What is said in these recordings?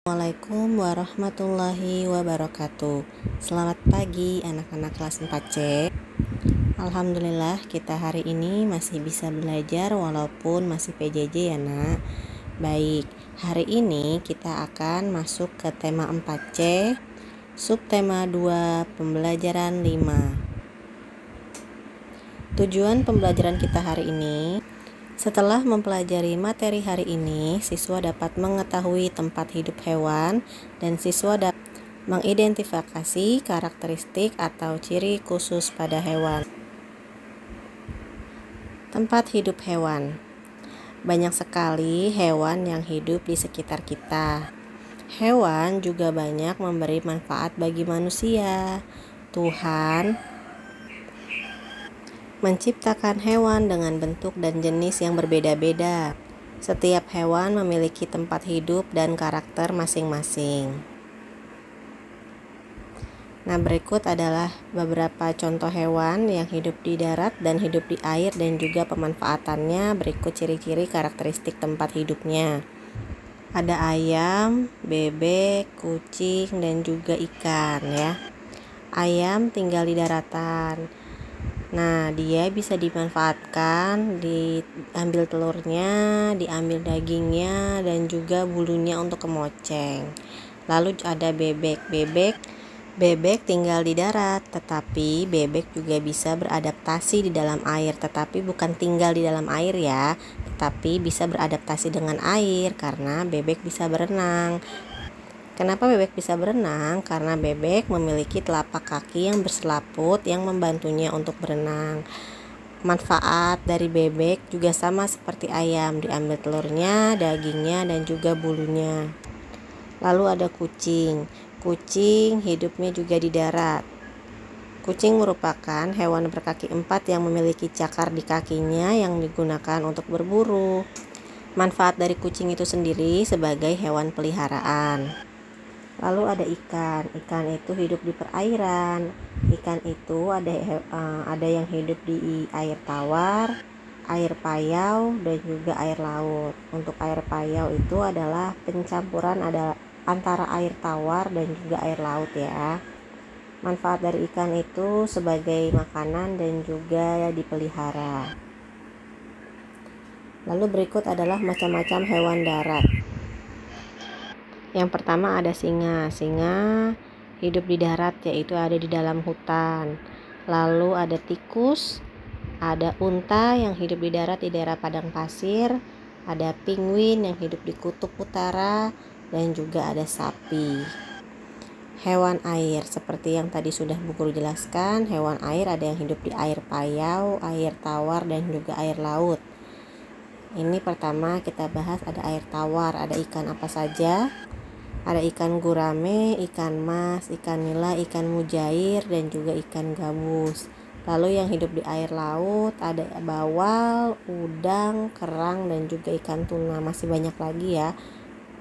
Assalamualaikum warahmatullahi wabarakatuh. Selamat pagi anak-anak kelas 4C. Alhamdulillah kita hari ini masih bisa belajar walaupun masih PJJ ya nak. Baik, hari ini kita akan masuk ke tema 4C, subtema 2, pembelajaran 5. Tujuan pembelajaran kita hari ini, setelah mempelajari materi hari ini, siswa dapat mengetahui tempat hidup hewan dan siswa dapat mengidentifikasi karakteristik atau ciri khusus pada hewan. Tempat hidup hewan. Banyak sekali hewan yang hidup di sekitar kita. Hewan juga banyak memberi manfaat bagi manusia. Tuhan menciptakan hewan dengan bentuk dan jenis yang berbeda-beda. Setiap hewan memiliki tempat hidup dan karakter masing-masing. Nah, berikut adalah beberapa contoh hewan yang hidup di darat dan hidup di air dan juga pemanfaatannya. Berikut ciri-ciri karakteristik tempat hidupnya. Ada ayam, bebek, kucing, dan juga ikan ya. Ayam tinggal di daratan. Nah, dia bisa dimanfaatkan, diambil telurnya, diambil dagingnya, dan juga bulunya untuk kemoceng. Lalu ada bebek. Bebek tinggal di darat, tetapi bebek juga bisa beradaptasi di dalam air, tetapi bukan tinggal di dalam air ya, tetapi bisa beradaptasi dengan air karena bebek bisa berenang. Kenapa bebek bisa berenang? Karena bebek memiliki telapak kaki yang berselaput yang membantunya untuk berenang. Manfaat dari bebek juga sama seperti ayam, diambil telurnya, dagingnya, dan juga bulunya. Lalu ada kucing. Kucing hidupnya juga di darat. Kucing merupakan hewan berkaki 4 yang memiliki cakar di kakinya yang digunakan untuk berburu. Manfaat dari kucing itu sendiri sebagai hewan peliharaan. Lalu ada ikan. Ikan itu hidup di perairan. Ikan itu ada yang hidup di air tawar, air payau, dan juga air laut. Untuk air payau itu adalah pencampuran antara air tawar dan juga air laut ya. Manfaat dari ikan itu sebagai makanan dan juga dipelihara. Lalu berikut adalah macam-macam hewan darat. Yang pertama ada singa. Singa hidup di darat, yaitu ada di dalam hutan. Lalu ada tikus, ada unta yang hidup di darat di daerah padang pasir, ada penguin yang hidup di kutub utara, dan juga ada sapi. Hewan air, seperti yang tadi sudah Bu Guru jelaskan, hewan air ada yang hidup di air payau, air tawar, dan juga air laut. Ini pertama kita bahas ada air tawar, ada ikan apa saja? Ada ikan gurame, ikan mas, ikan nila, ikan mujair, dan juga ikan gabus. Lalu yang hidup di air laut ada bawal, udang, kerang, dan juga ikan tuna. Masih banyak lagi ya.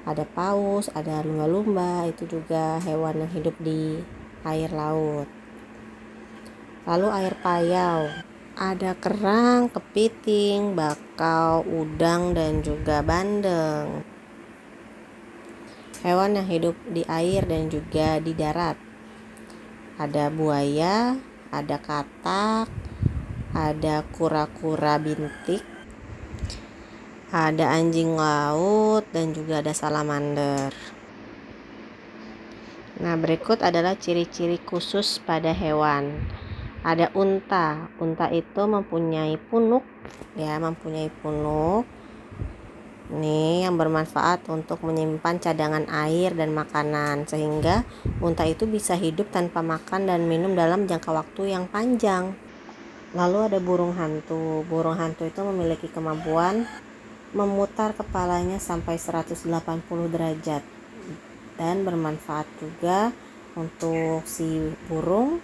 Ada paus, ada lumba-lumba, itu juga hewan yang hidup di air laut. Lalu air payau. Ada kerang, kepiting, bakau, udang, dan juga bandeng. Hewan yang hidup di air dan juga di darat. Ada buaya, ada katak, ada kura-kura bintik, ada anjing laut, dan juga ada salamander. Nah, berikut adalah ciri-ciri khusus pada hewan. Ada unta. Unta itu mempunyai punuk ya, mempunyai punuk. Ini yang bermanfaat untuk menyimpan cadangan air dan makanan, sehingga unta itu bisa hidup tanpa makan dan minum dalam jangka waktu yang panjang. Lalu ada burung hantu. Burung hantu itu memiliki kemampuan memutar kepalanya sampai 180 derajat dan bermanfaat juga untuk si burung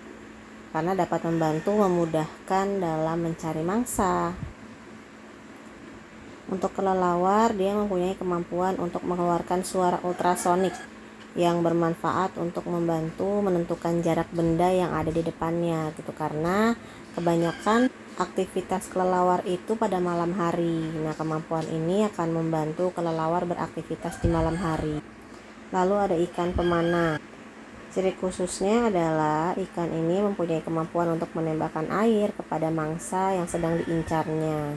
karena dapat membantu memudahkan dalam mencari mangsa. Untuk kelelawar, dia mempunyai kemampuan untuk mengeluarkan suara ultrasonik yang bermanfaat untuk membantu menentukan jarak benda yang ada di depannya gitu, karena kebanyakan aktivitas kelelawar itu pada malam hari. Nah, kemampuan ini akan membantu kelelawar beraktivitas di malam hari. Lalu ada ikan pemana. Ciri khususnya adalah ikan ini mempunyai kemampuan untuk menembakkan air kepada mangsa yang sedang diincarnya.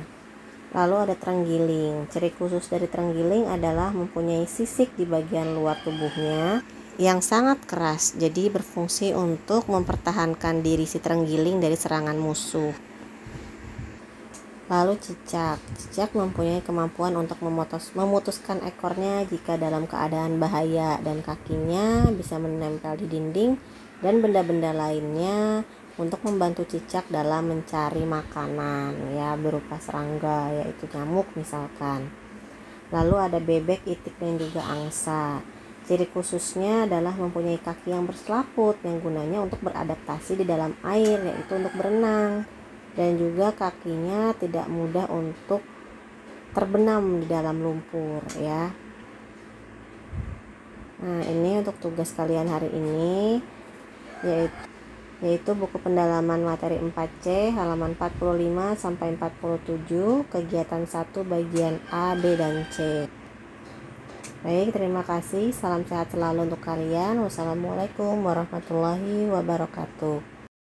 Lalu ada terenggiling. Ciri khusus dari terenggiling adalah mempunyai sisik di bagian luar tubuhnya yang sangat keras, jadi berfungsi untuk mempertahankan diri si terenggiling dari serangan musuh. Lalu cicak. Cicak mempunyai kemampuan untuk memutuskan ekornya jika dalam keadaan bahaya, dan kakinya bisa menempel di dinding dan benda-benda lainnya untuk membantu cicak dalam mencari makanan, ya, berupa serangga, yaitu nyamuk misalkan. Lalu ada bebek, itik, dan juga angsa. Ciri khususnya adalah mempunyai kaki yang berselaput yang gunanya untuk beradaptasi di dalam air, yaitu untuk berenang, dan juga kakinya tidak mudah untuk terbenam di dalam lumpur, ya. Nah, ini untuk tugas kalian hari ini, yaitu buku pendalaman materi 4C halaman 45 sampai 47, kegiatan 1 bagian A, B, dan C. Baik, terima kasih. Salam sehat selalu untuk kalian. Wassalamualaikum warahmatullahi wabarakatuh.